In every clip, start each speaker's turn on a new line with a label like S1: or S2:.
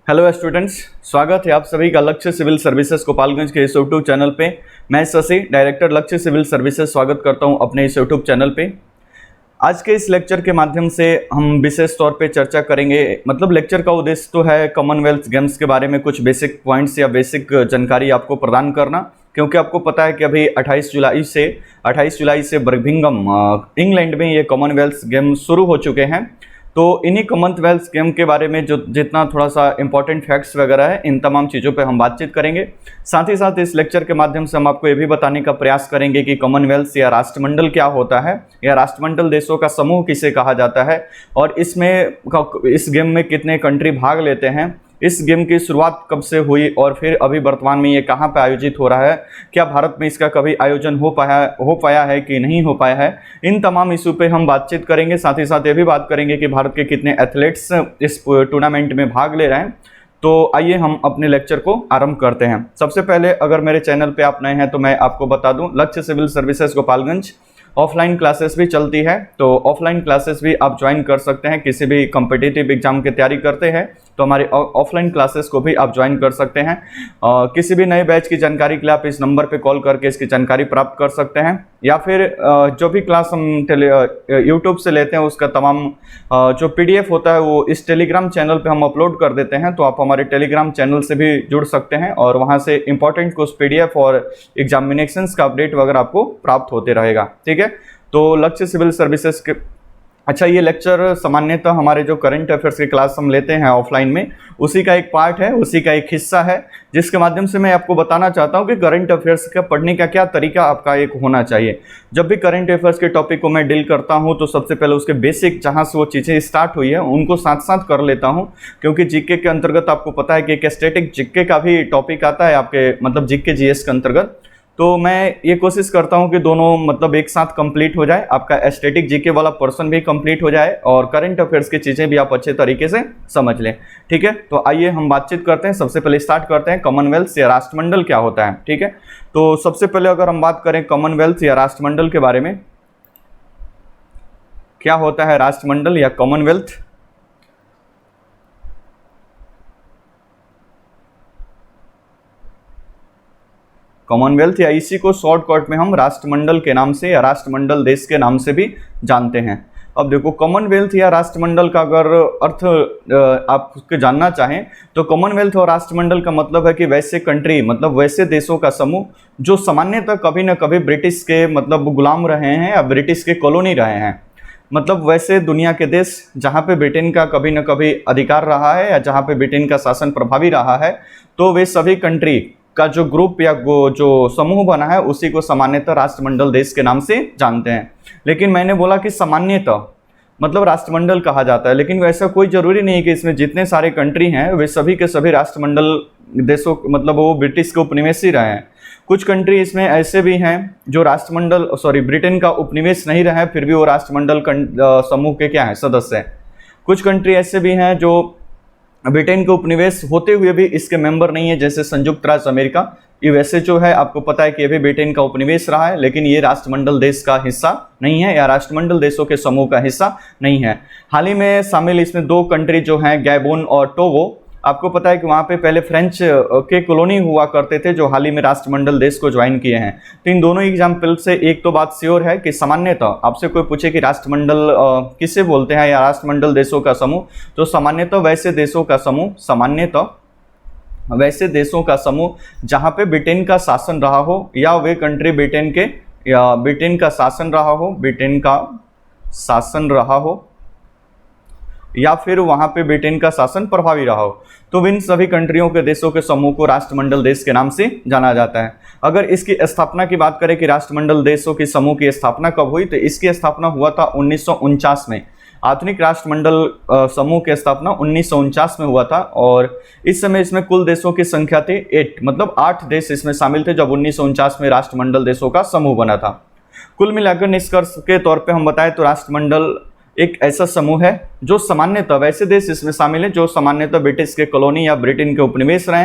S1: Hello students, स्वागत है आप सभी का लक्ष्य सिविल सर्विसेज गोपालगंज के इस यूट्यूब चैनल पे। मैं शशि, डायरेक्टर लक्ष्य सिविल सर्विसेज, स्वागत करता हूं अपने इस यूट्यूब चैनल पे। आज के इस लेक्चर के माध्यम से हम विशेष तौर पे चर्चा करेंगे। मतलब लेक्चर का उद्देश्य तो है कॉमनवेल्थ गेम्स के बारे में कुछ बेसिक पॉइंट्स या बेसिक जानकारी आपको प्रदान करना, क्योंकि आपको पता है कि अभी 28 जुलाई से बर्मिंघम इंग्लैंड में ये कॉमनवेल्थ गेम शुरू हो चुके हैं। तो इन्हीं कॉमनवेल्थ गेम के बारे में जो जितना थोड़ा सा इंपॉर्टेंट फैक्ट्स वगैरह है, इन तमाम चीज़ों पे हम बातचीत करेंगे। साथ ही साथ इस लेक्चर के माध्यम से हम आपको ये भी बताने का प्रयास करेंगे कि कॉमनवेल्थ या राष्ट्रमंडल क्या होता है, या राष्ट्रमंडल देशों का समूह किसे कहा जाता है, और इस गेम में कितने कंट्री भाग लेते हैं, इस गेम की शुरुआत कब से हुई और फिर अभी वर्तमान में ये कहाँ पे आयोजित हो रहा है, क्या भारत में इसका कभी आयोजन हो पाया है कि नहीं हो पाया है। इन तमाम इशू पे हम बातचीत करेंगे। साथ ही साथ ये भी बात करेंगे कि भारत के कितने एथलीट्स इस टूर्नामेंट में भाग ले रहे हैं। तो आइए हम अपने लेक्चर को आरंभ करते हैं। सबसे पहले अगर मेरे चैनल पे आप नए हैं तो मैं आपको बता दूं, Lakshya civil services Gopalganj offline classes भी चलती है। तो ऑफलाइन क्लासेस भी आप ज्वाइन कर सकते हैं। किसी भी कॉम्पिटिटिव एग्जाम की तैयारी करते हैं तो हमारे ऑफलाइन क्लासेस को भी आप ज्वाइन कर सकते हैं। किसी भी नए बैच की जानकारी के लिए आप इस नंबर पे कॉल करके इसकी जानकारी प्राप्त कर सकते हैं, या फिर जो भी क्लास हम यूट्यूब से लेते हैं उसका तमाम जो PDF होता है वो इस टेलीग्राम चैनल पे हम अपलोड कर देते हैं। तो आप हमारे टेलीग्राम चैनल से भी जुड़ सकते हैं और वहाँ से इंपॉर्टेंट कुछ PDF और एग्जामिनेशंस का अपडेट वगैरह आपको प्राप्त होते रहेगा। ठीक है, तो लक्ष्य सिविल सर्विसेज के ये लेक्चर सामान्यतः हमारे जो करंट अफेयर्स की क्लास हम लेते हैं ऑफलाइन में, उसी का एक पार्ट है, उसी का एक हिस्सा है, जिसके माध्यम से मैं आपको बताना चाहता हूं कि करंट अफेयर्स का पढ़ने का क्या तरीका आपका एक होना चाहिए। जब भी करंट अफेयर्स के टॉपिक को मैं डील करता हूं तो सबसे पहले उसके बेसिक जहां से वो चीज़ें स्टार्ट हुई है उनको साथ साथ कर लेता हूं, क्योंकि जीके के अंतर्गत आपको पता है कि एक स्टैटिक जीके का भी टॉपिक आता है आपके, मतलब जीके GS के अंतर्गत। तो मैं ये कोशिश करता हूं कि दोनों मतलब एक साथ कंप्लीट हो जाए, आपका स्टैटिक जीके वाला पर्सन भी कंप्लीट हो जाए और करंट अफेयर्स की चीज़ें भी आप अच्छे तरीके से समझ लें। ठीक है, तो आइए हम बातचीत करते हैं। सबसे पहले स्टार्ट करते हैं कॉमनवेल्थ या राष्ट्रमंडल क्या होता है। ठीक है, तो सबसे पहले अगर हम बात करें कॉमनवेल्थ या राष्ट्रमंडल के बारे में, क्या होता है राष्ट्रमंडल या कॉमनवेल्थ। कॉमनवेल्थ या इसी को शॉर्टकट में हम राष्ट्रमंडल के नाम से या राष्ट्रमंडल देश के नाम से भी जानते हैं। अब देखो, कॉमनवेल्थ या राष्ट्रमंडल का अगर अर्थ आप उसके जानना चाहें तो कॉमनवेल्थ और राष्ट्रमंडल का मतलब है कि वैसे कंट्री, मतलब वैसे देशों का समूह जो सामान्यतः कभी न कभी ब्रिटिश के मतलब गुलाम रहे हैं या ब्रिटिश के कॉलोनी रहे हैं। मतलब वैसे दुनिया के देश जहाँ पे ब्रिटेन का कभी न कभी अधिकार रहा है या जहाँ पे ब्रिटेन का शासन प्रभावी रहा है, तो वे सभी कंट्री का जो ग्रुप या जो समूह बना है उसी को सामान्यतः राष्ट्रमंडल देश के नाम से जानते हैं। लेकिन मैंने बोला कि सामान्यतः मतलब राष्ट्रमंडल कहा जाता है, लेकिन वैसा कोई जरूरी नहीं है कि इसमें जितने सारे कंट्री हैं वे सभी के सभी राष्ट्रमंडल देशों, मतलब वो ब्रिटिश के उपनिवेशी रहे हैं। कुछ कंट्री इसमें ऐसे भी हैं जो ब्रिटेन का उपनिवेश नहीं रहे, फिर भी वो राष्ट्रमंडल समूह के क्या है, सदस्य हैं। कुछ कंट्री ऐसे भी हैं जो ब्रिटेन के उपनिवेश होते हुए भी इसके मेंबर नहीं है, जैसे संयुक्त राज्य अमेरिका। ये वैसे जो है आपको पता है कि ये भी ब्रिटेन का उपनिवेश रहा है, लेकिन ये राष्ट्रमंडल देश का हिस्सा नहीं है या राष्ट्रमंडल देशों के समूह का हिस्सा नहीं है। हाल ही में शामिल इसमें दो कंट्री जो हैं, गैबोन और टोगो। आपको पता है कि वहाँ पे पहले फ्रेंच के कॉलोनी हुआ करते थे जो हाल ही में राष्ट्रमंडल देश को ज्वाइन किए हैं। तो इन दोनों एग्जाम्पल से एक तो बात श्योर है कि सामान्यतः आपसे कोई पूछे कि राष्ट्रमंडल किसे बोलते हैं या राष्ट्रमंडल देशों का समूह, तो सामान्यतः वैसे देशों का समूह जहाँ पे ब्रिटेन का शासन रहा हो, या वे कंट्री ब्रिटेन का शासन रहा हो या फिर वहाँ पे ब्रिटेन का शासन प्रभावी रहा हो, तो इन सभी कंट्रियों के देशों के समूह को राष्ट्रमंडल देश के नाम से जाना जाता है। अगर इसकी स्थापना की बात करें कि राष्ट्रमंडल देशों के समूह की स्थापना कब हुई, तो इसकी स्थापना हुआ था 1949 में। आधुनिक राष्ट्रमंडल समूह की स्थापना 1949 में हुआ था और इस समय इसमें कुल देशों की संख्या थी 8, मतलब 8 देश इसमें शामिल थे जब 1949 में राष्ट्रमंडल देशों का समूह बना था। कुल मिलाकर निष्कर्ष के तौर पे हम बताएं तो राष्ट्रमंडल एक ऐसा समूह है जो सामान्यतः वैसे देश इसमें शामिल है जो सामान्यतः ब्रिटिश के कॉलोनी या ब्रिटेन के उपनिवेश रहे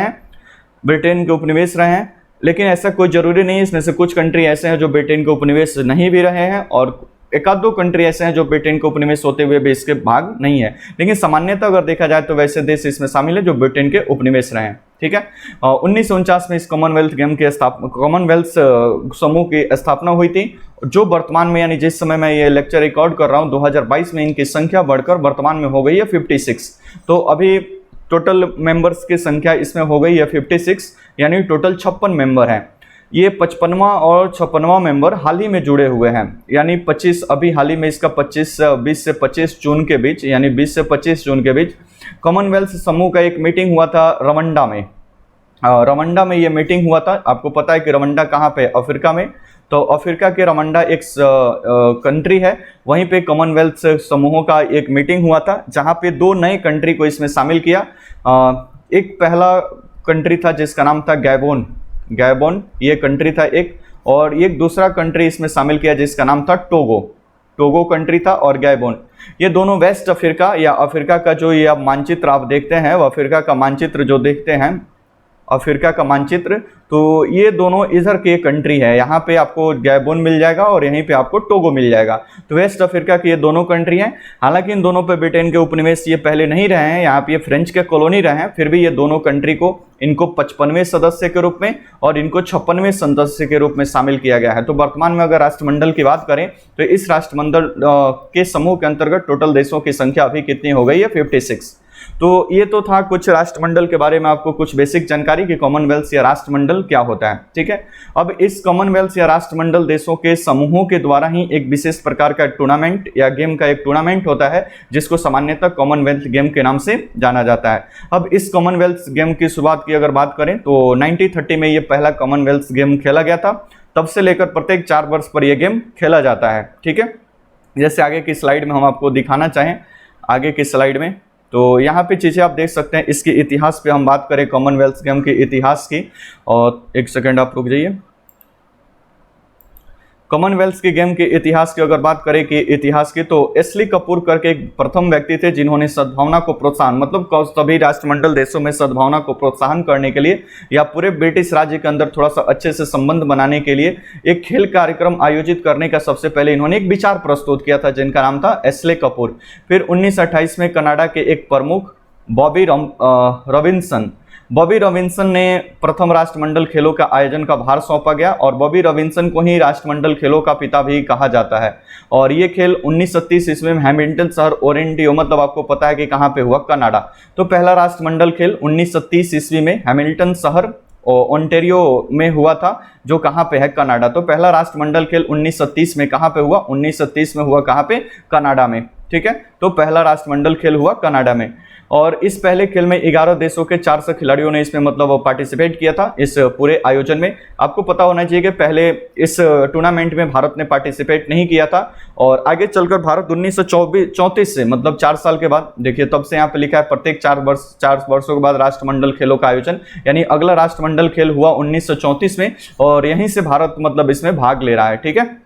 S1: हैं। लेकिन ऐसा कोई जरूरी नहीं है, इसमें से कुछ कंट्री ऐसे हैं जो ब्रिटेन के उपनिवेश नहीं भी रहे हैं और एक आध दो कंट्री ऐसे हैं जो ब्रिटेन के उपनिवेश होते हुए भी इसके भाग नहीं है, लेकिन सामान्यतः अगर देखा जाए तो वैसे देश इसमें शामिल है जो ब्रिटेन के उपनिवेश रहे हैं। ठीक है, 1949 में इस कॉमनवेल्थ गेम की कॉमनवेल्थ समूह की स्थापना हुई थी, जो वर्तमान में यानी जिस समय मैं ये लेक्चर रिकॉर्ड कर रहा हूँ 2022 में इनकी संख्या बढ़कर वर्तमान में हो गई है 56। तो अभी टोटल मेंबर्स की संख्या इसमें हो गई है 56, यानी टोटल 56 मेंबर हैं। ये 55वां और 56वां मेंबर हाल ही में जुड़े हुए हैं, यानी 25 अभी हाल ही में इसका 20 से 25 जून के बीच, यानी 20 से 25 जून के बीच कॉमनवेल्थ समूह का एक मीटिंग हुआ था रवांडा में। रवांडा में ये मीटिंग हुआ था। आपको पता है कि रवांडा कहाँ पे, अफ्रीका में। तो अफ्रीका के रवांडा एक कंट्री है, वहीं पे कॉमनवेल्थ समूहों का एक मीटिंग हुआ था जहाँ पे 2 नए कंट्री को इसमें शामिल किया। एक पहला कंट्री था जिसका नाम था गैबोन, ये कंट्री था एक, और एक दूसरा कंट्री इसमें शामिल किया जिसका नाम था टोगो कंट्री था और गैबोन। ये दोनों वेस्ट अफ्रीका या अफ्रीका का जो ये आप मानचित्र आप देखते हैं, वो अफ्रीका का मानचित्र जो देखते हैं, अफ्रीका का मानचित्र, तो ये दोनों इधर के कंट्री है। यहाँ पे आपको गैबोन मिल जाएगा और यहीं पे आपको टोगो मिल जाएगा। तो वेस्ट अफ्रीका की ये दोनों कंट्री हैं। हालांकि इन दोनों पे ब्रिटेन के उपनिवेश ये पहले नहीं रहे हैं, यहाँ पे ये फ्रेंच के कॉलोनी रहे हैं, फिर भी ये दोनों कंट्री को इनको 55वें सदस्य के रूप में और इनको 56वें सदस्य के रूप में शामिल किया गया है। तो वर्तमान में अगर राष्ट्रमंडल की बात करें तो इस राष्ट्रमंडल के समूह के अंतर्गत टोटल देशों की संख्या अभी कितनी हो गई है, 56। तो ये तो था कुछ राष्ट्रमंडल के बारे में आपको कुछ बेसिक जानकारी कि कॉमनवेल्थ या राष्ट्रमंडल क्या होता है। ठीक है, अब इस कॉमनवेल्थ या राष्ट्रमंडल देशों के समूहों के द्वारा ही एक विशेष प्रकार का टूर्नामेंट या गेम का एक टूर्नामेंट होता है जिसको सामान्यतः कॉमनवेल्थ गेम के नाम से जाना जाता है। अब इस कॉमनवेल्थ गेम की शुरुआत की अगर बात करें तो 1930 में ये पहला कॉमनवेल्थ गेम खेला गया था। तब से लेकर प्रत्येक 4 वर्ष पर यह गेम खेला जाता है। ठीक है, जैसे आगे की स्लाइड में हम आपको दिखाना चाहें, आगे की स्लाइड में तो यहाँ पे चीज़ें आप देख सकते हैं। इसके इतिहास पे हम बात करें कॉमनवेल्थ गेम के इतिहास की, और एक सेकंड आप रुक जाइए। कॉमनवेल्थ के गेम के इतिहास की अगर बात करें कि इतिहास की, तो एस्ली कपूर करके एक प्रथम व्यक्ति थे जिन्होंने सद्भावना को प्रोत्साहन, मतलब सभी राष्ट्रमंडल देशों में सद्भावना को प्रोत्साहन करने के लिए या पूरे ब्रिटिश राज्य के अंदर थोड़ा सा अच्छे से संबंध बनाने के लिए एक खेल कार्यक्रम आयोजित करने का सबसे पहले इन्होंने एक विचार प्रस्तुत किया था जिनका नाम था एस्ले कपूर। फिर 1928 में कनाडा के एक प्रमुख बॉबी रॉबिन्सन ने प्रथम राष्ट्रमंडल खेलों का आयोजन का भार सौंपा गया, और बॉबी रॉबिन्सन को ही राष्ट्रमंडल खेलों का पिता भी कहा जाता है। और ये खेल 1930 ईस्वी में हैमिल्टन शहर ओरेंटियो, मतलब आपको पता है कि कहाँ पे हुआ, कनाडा। तो पहला राष्ट्रमंडल खेल 1930 ईस्वी में हैमिल्टन शहर ओंटारियो में हुआ था, जो कहाँ पे है, कनाडा। तो पहला राष्ट्रमंडल खेल 1930 में कहाँ पे हुआ, 1930 में हुआ कहाँ पे, कनाडा में। ठीक है, तो पहला राष्ट्रमंडल खेल हुआ कनाडा में। और इस पहले खेल में 11 देशों के 400 खिलाड़ियों ने इसमें मतलब पार्टिसिपेट किया था इस पूरे आयोजन में। आपको पता होना चाहिए कि पहले इस टूर्नामेंट में भारत ने पार्टिसिपेट नहीं किया था, और आगे चलकर भारत 1934 से, मतलब 4 साल के बाद, देखिए तब से यहाँ पे लिखा है प्रत्येक 4 वर्षों के बाद राष्ट्रमंडल खेलों का आयोजन, यानी अगला राष्ट्रमंडल खेल हुआ 1934 में, और यहीं से भारत मतलब इसमें भाग ले रहा है। ठीक है,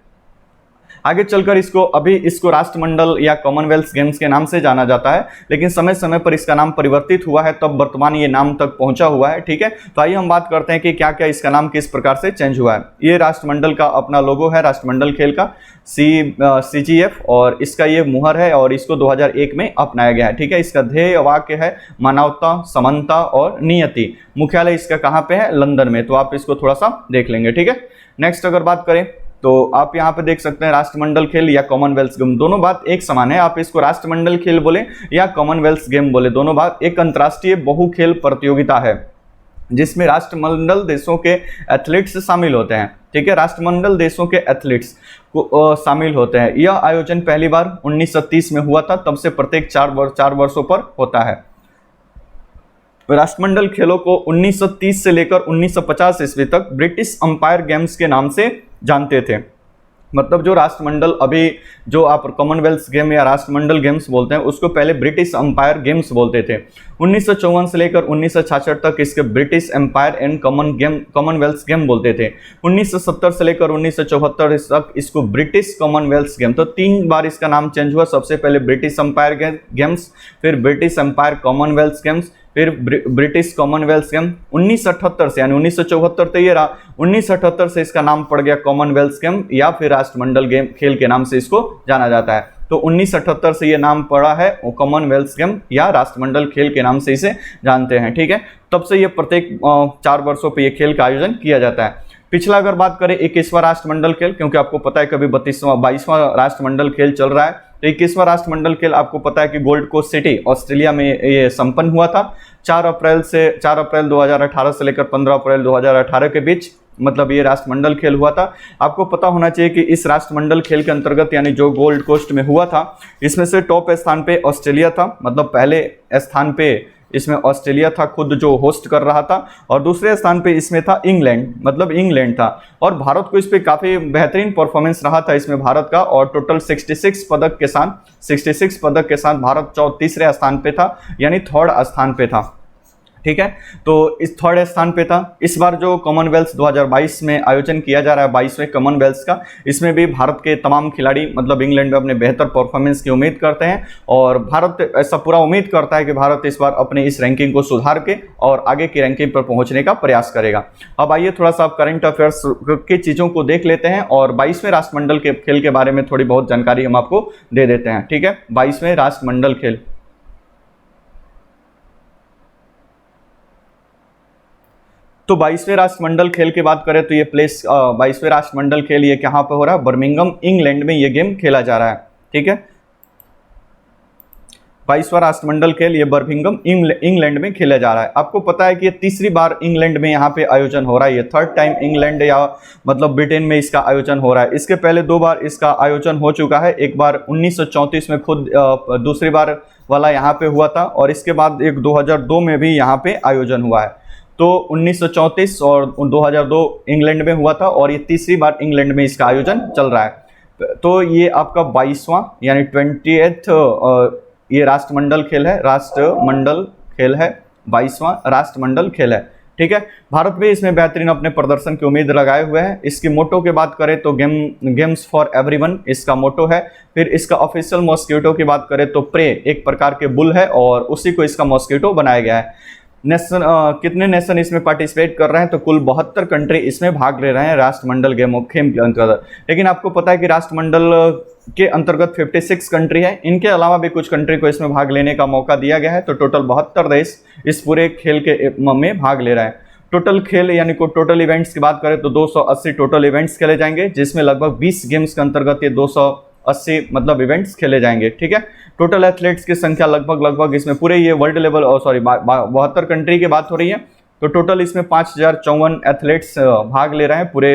S1: आगे चलकर इसको राष्ट्रमंडल या कॉमनवेल्थ गेम्स के नाम से जाना जाता है, लेकिन समय समय पर इसका नाम परिवर्तित हुआ है, तब वर्तमान ये नाम तक पहुंचा हुआ है। ठीक है, तो आइए हम बात करते हैं कि क्या क्या इसका नाम किस प्रकार से चेंज हुआ है। ये राष्ट्रमंडल का अपना लोगो है, राष्ट्रमंडल खेल का CGF, और इसका ये मुहर है, और इसको 2001 में अपनाया गया है। ठीक है, इसका ध्येय वाक्य है मानवता, समानता और नियति। मुख्यालय इसका कहाँ पे है, लंदन में। तो आप इसको थोड़ा सा देख लेंगे। ठीक है, नेक्स्ट अगर बात करें तो आप यहाँ पे देख सकते हैं राष्ट्रमंडल खेल या कॉमनवेल्थ गेम, दोनों बात एक समान है। आप इसको राष्ट्रमंडल खेल बोले या कॉमनवेल्थ गेम बोले, दोनों बात एक अंतर्राष्ट्रीय बहु खेल प्रतियोगिता है जिसमें राष्ट्रमंडल देशों के एथलीट्स शामिल होते हैं। ठीक है, राष्ट्रमंडल देशों के एथलीट्स को शामिल होते हैं। यह आयोजन पहली बार 1930 में हुआ था, तब से प्रत्येक 4 वर्षों पर होता है। राष्ट्रमंडल खेलों को 1930 से लेकर 1950 ईस्वी तक ब्रिटिश अंपायर गेम्स के नाम से जानते थे। मतलब जो राष्ट्रमंडल अभी जो आप कॉमनवेल्थ गेम या राष्ट्रमंडल गेम्स बोलते हैं, उसको पहले ब्रिटिश अंपायर गेम्स बोलते थे। 1954 से लेकर 1966 तक इसके British Empire and Commonwealth game बोलते थे। 1970 से लेकर 1974 तक इसको ब्रिटिश कॉमनवेल्थ गेम, तो 3 बार इसका नाम चेंज हुआ। सबसे पहले ब्रिटिश अंपायर गेम्स, फिर ब्रिटिश अंपायर कॉमनवेल्थ गेम्स, फिर ब्रिटिश कॉमनवेल्थ गेम 1978 से, यानी 1974 तो ये रहा, 1978 से इसका नाम पड़ गया कॉमनवेल्थ गेम या फिर राष्ट्रमंडल गेम खेल के नाम से इसको जाना जाता है। तो 1978 से ये नाम पड़ा है कॉमनवेल्थ गेम या राष्ट्रमंडल खेल के नाम से इसे जानते हैं, ठीक है। तब से ये प्रत्येक 4 वर्षों पे ये खेल का आयोजन किया जाता है। पिछला अगर बात करें 21वां राष्ट्रमंडल खेल, क्योंकि आपको पता है कभी 22वां राष्ट्रमंडल खेल चल रहा है, तो 21वां राष्ट्रमंडल खेल आपको पता है कि गोल्ड कोस्ट सिटी ऑस्ट्रेलिया में ये संपन्न हुआ था 4 अप्रैल 2018 से लेकर 15 अप्रैल 2018 के बीच, मतलब ये राष्ट्रमंडल खेल हुआ था। आपको पता होना चाहिए कि इस राष्ट्रमंडल खेल के अंतर्गत यानी जो गोल्ड कोस्ट में हुआ था, इसमें से टॉप स्थान पे ऑस्ट्रेलिया था, मतलब पहले स्थान पे इसमें ऑस्ट्रेलिया था खुद जो होस्ट कर रहा था, और दूसरे स्थान पे इसमें था इंग्लैंड, मतलब इंग्लैंड था। और भारत को इस पे काफ़ी बेहतरीन परफॉर्मेंस रहा था इसमें भारत का, और टोटल 66 पदक के साथ भारत तीसरे स्थान पे था, यानी 3rd स्थान पे था, ठीक है। तो इस 3rd स्थान पे था। इस बार जो कॉमनवेल्थ 2022 में आयोजन किया जा रहा है 22वें कॉमनवेल्थ का, इसमें भी भारत के तमाम खिलाड़ी मतलब इंग्लैंड में अपने बेहतर परफॉर्मेंस की उम्मीद करते हैं, और भारत ऐसा पूरा उम्मीद करता है कि भारत इस बार अपने इस रैंकिंग को सुधार के और आगे की रैंकिंग पर पहुंचने का प्रयास करेगा। अब आइए थोड़ा सा करंट अफेयर्स की चीज़ों को देख लेते हैं, और 22वें राष्ट्रमंडल के खेल के बारे में थोड़ी बहुत जानकारी हम आपको दे देते हैं, ठीक है। 22वें राष्ट्रमंडल खेल, तो 22वें राष्ट्रमंडल खेल की बात करें तो ये 22वें राष्ट्रमंडल खेल ये कहाँ पे हो रहा है, बर्मिंघम इंग्लैंड में ये गेम खेला जा रहा है, ठीक है। 22वां राष्ट्रमंडल खेल ये बर्मिंघम इंग्लैंड में खेला जा रहा है। आपको पता है कि ये तीसरी बार इंग्लैंड में यहाँ पे आयोजन हो रहा है, ये 3rd टाइम इंग्लैंड या मतलब ब्रिटेन में इसका आयोजन हो रहा है। इसके पहले 2 बार इसका आयोजन हो चुका है, एक बार 1934 में खुद दूसरी बार वाला यहाँ पे हुआ था, और इसके बाद एक 2002 में भी यहाँ पे आयोजन हुआ है। तो 1934 और 2002 इंग्लैंड में हुआ था, और ये तीसरी बार इंग्लैंड में इसका आयोजन चल रहा है। तो ये आपका 22वां यानी 20th ये राष्ट्रमंडल खेल है, 22वां राष्ट्रमंडल खेल है, ठीक है। भारत भी इसमें बेहतरीन अपने प्रदर्शन की उम्मीद लगाए हुए हैं। इसकी मोटो की बात करें तो गेम्स फॉर एवरीवन इसका मोटो है। फिर इसका ऑफिशियल मॉस्किटो की बात करें तो प्रे एक प्रकार के बुल है, और उसी को इसका मॉस्किटो बनाया गया है। कितने नेशन इसमें पार्टिसिपेट कर रहे हैं, तो कुल 72 कंट्री इसमें भाग ले रहे हैं राष्ट्रमंडल गेम खेल के अंतर्गत। लेकिन आपको पता है कि राष्ट्रमंडल के अंतर्गत 56 कंट्री है, इनके अलावा भी कुछ कंट्री को इसमें भाग लेने का मौका दिया गया है। तो टोटल 72 देश इस पूरे खेल के में भाग ले रहे हैं। टोटल खेल यानी को टोटल इवेंट्स की बात करें तो 280 टोटल इवेंट्स खेले जाएंगे, जिसमें लगभग 20 गेम्स के अंतर्गत ये 280 मतलब इवेंट्स खेले जाएंगे, ठीक है। टोटल एथलीट्स की संख्या लगभग इसमें पूरे ये वर्ल्ड लेवल 72 कंट्री की बात हो रही है, तो टोटल इसमें 5054 एथलीट्स भाग ले रहे हैं पूरे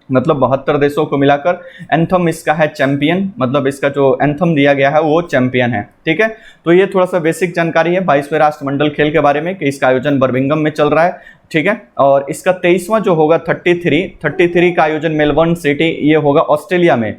S1: मतलब 72 देशों को मिलाकर। एंथम इसका है चैंपियन, मतलब इसका जो एंथम दिया गया है वो चैंपियन है, ठीक है। तो ये थोड़ा सा बेसिक जानकारी है 22वें राष्ट्रमंडल खेल के बारे में कि इसका आयोजन बर्मिंघम में चल रहा है, ठीक है। और इसका 23वां जो होगा 33 का आयोजन मेलबर्न सिटी ये होगा ऑस्ट्रेलिया में।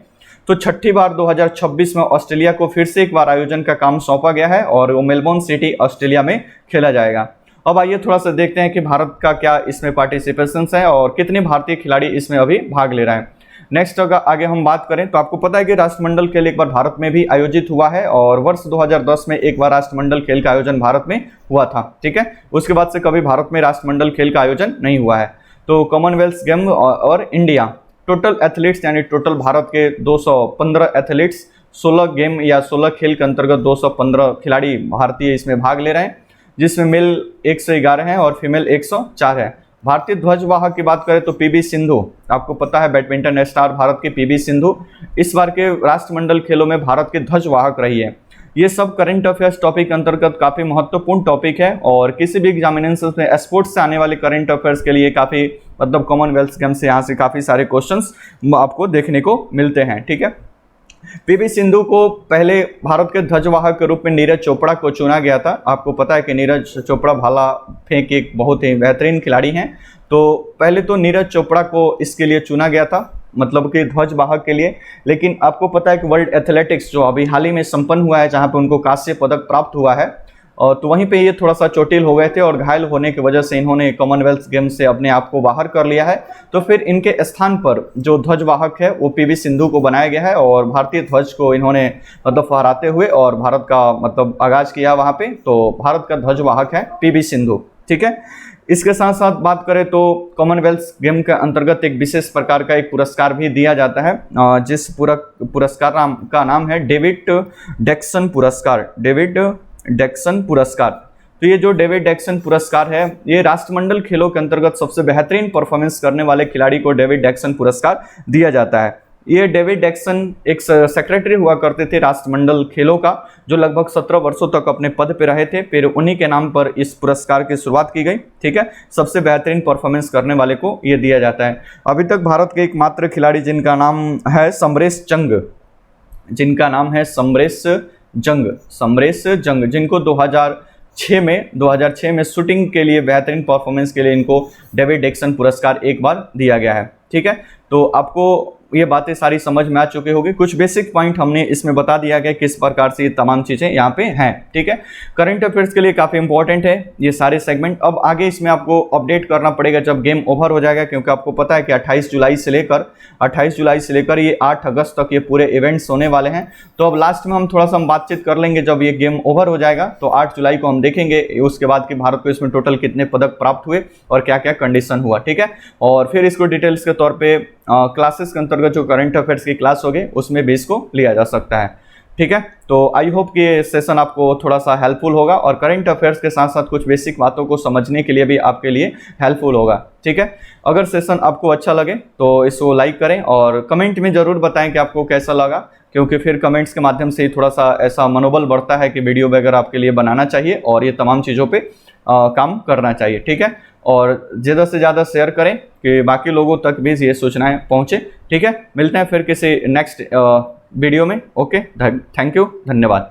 S1: तो छठी बार 2026 में ऑस्ट्रेलिया को फिर से एक बार आयोजन का काम सौंपा गया है, और वो मेलबर्न सिटी ऑस्ट्रेलिया में खेला जाएगा। अब आइए थोड़ा सा देखते हैं कि भारत का क्या इसमें पार्टिसिपेशन है और कितने भारतीय खिलाड़ी इसमें अभी भाग ले रहे हैं। नेक्स्ट अगर आगे हम बात करें तो आपको पता है कि राष्ट्रमंडल खेल एक बार भारत में भी आयोजित हुआ है, और वर्ष 2010 में एक बार राष्ट्रमंडल खेल का आयोजन भारत में हुआ था, ठीक है। उसके बाद से कभी भारत में राष्ट्रमंडल खेल का आयोजन नहीं हुआ है। तो कॉमनवेल्थ गेम और इंडिया टोटल एथलीट्स यानी टोटल भारत के 215 एथलीट्स 16 गेम या 16 खेल के अंतर्गत 215 खिलाड़ी भारतीय इसमें भाग ले रहे हैं, जिसमें मेल 111 हैं और फीमेल 104 है। भारतीय ध्वजवाहक की बात करें तो पीवी सिंधु, आपको पता है बैडमिंटन स्टार भारत की पीवी सिंधु इस बार के राष्ट्रमंडल खेलों में भारत के ध्वजवाहक रही है। ये सब करंट अफेयर्स टॉपिक अंतर्गत काफ़ी महत्वपूर्ण टॉपिक है, और किसी भी एग्जामिनेशन में स्पोर्ट्स से आने वाले करंट अफेयर्स के लिए काफ़ी मतलब कॉमनवेल्थ गेम से यहाँ से काफ़ी सारे क्वेश्चंस आपको देखने को मिलते हैं, ठीक है। पीवी सिंधु को पहले भारत के ध्वजवाहक के रूप में नीरज चोपड़ा को चुना गया था। आपको पता है कि नीरज चोपड़ा भाला फेंक एक बहुत ही बेहतरीन खिलाड़ी हैं, तो पहले तो नीरज चोपड़ा को इसके लिए चुना गया था मतलब कि ध्वजवाहक के लिए। लेकिन आपको पता है कि वर्ल्ड एथलेटिक्स जो अभी हाल ही में संपन्न हुआ है, जहाँ पे उनको कांस्य पदक प्राप्त हुआ है, तो वहीं पे ये थोड़ा सा चोटिल हो गए थे और घायल होने की वजह से इन्होंने कॉमनवेल्थ गेम्स से अपने आप को बाहर कर लिया है। तो फिर इनके स्थान पर जो ध्वजवाहक है वो पीवी सिंधु को बनाया गया है और भारतीय ध्वज को इन्होंने मतलब फहराते हुए और भारत का मतलब आगाज किया वहाँ पे। तो भारत का ध्वजवाहक है पीवी सिंधु, ठीक है। इसके साथ साथ बात करें तो कॉमनवेल्थ गेम के अंतर्गत एक विशेष प्रकार का एक पुरस्कार भी दिया जाता है, जिस पुरस्कार का नाम है डेविड डेक्सन पुरस्कार। डेविड डेक्सन पुरस्कार। तो ये जो डेविड डेक्सन पुरस्कार है ये राष्ट्रमंडल खेलों के अंतर्गत सबसे बेहतरीन परफॉर्मेंस करने वाले खिलाड़ी को डेविड डेक्सन पुरस्कार दिया जाता है। ये डेविड डेक्सन एक सेक्रेटरी हुआ करते थे राष्ट्रमंडल खेलों का, जो लगभग 17 वर्षों तक अपने पद पे रहे थे। फिर उन्हीं के नाम पर इस पुरस्कार की शुरुआत की गई, ठीक है। सबसे बेहतरीन परफॉर्मेंस करने वाले को ये दिया जाता है। अभी तक भारत के एकमात्र खिलाड़ी जिनका नाम है समरेश जंग, जिनका नाम है समरेश जंग, जिनको 2006 में शूटिंग के लिए बेहतरीन परफॉर्मेंस के लिए इनको डेविड डेक्सन पुरस्कार एक बार दिया गया है, ठीक है। तो आपको ये बातें सारी समझ में आ चुकी होगी। कुछ बेसिक पॉइंट हमने इसमें बता दिया गया किस प्रकार से ये तमाम चीज़ें यहाँ पे हैं, ठीक है। करंट अफेयर्स के लिए काफ़ी इंपॉर्टेंट है ये सारे सेगमेंट। अब आगे इसमें आपको अपडेट करना पड़ेगा जब गेम ओवर हो जाएगा, क्योंकि आपको पता है कि 28 जुलाई से लेकर ये 8 अगस्त तक ये पूरे इवेंट्स होने वाले हैं। तो अब लास्ट में हम थोड़ा सा बातचीत कर लेंगे जब ये गेम ओवर हो जाएगा। तो 8 जुलाई को हम देखेंगे उसके बाद कि भारत को इसमें टोटल कितने पदक प्राप्त हुए और क्या क्या कंडीशन हुआ, ठीक है। और फिर इसको डिटेल्स के तौर पर क्लासेस के अंतर्गत जो करंट अफेयर्स की क्लास होगी उसमें भी इसको लिया जा सकता है, ठीक है। तो आई होप कि ये सेशन आपको थोड़ा सा हेल्पफुल होगा और करंट अफेयर्स के साथ साथ कुछ बेसिक बातों को समझने के लिए भी आपके लिए हेल्पफुल होगा, ठीक है। अगर सेशन आपको अच्छा लगे तो इसको लाइक करें और कमेंट में ज़रूर बताएं कि आपको कैसा लगा, क्योंकि फिर कमेंट्स के माध्यम से ही थोड़ा सा ऐसा मनोबल बढ़ता है कि वीडियो वगैरह आपके लिए बनाना चाहिए और ये तमाम चीज़ों पर काम करना चाहिए, ठीक है। और ज़्यादा से ज़्यादा शेयर करें कि बाकी लोगों तक भी ये सूचनाएं पहुंचे, ठीक है। मिलते हैं फिर किसी नेक्स्ट वीडियो में। ओके, थैंक यू, धन्यवाद।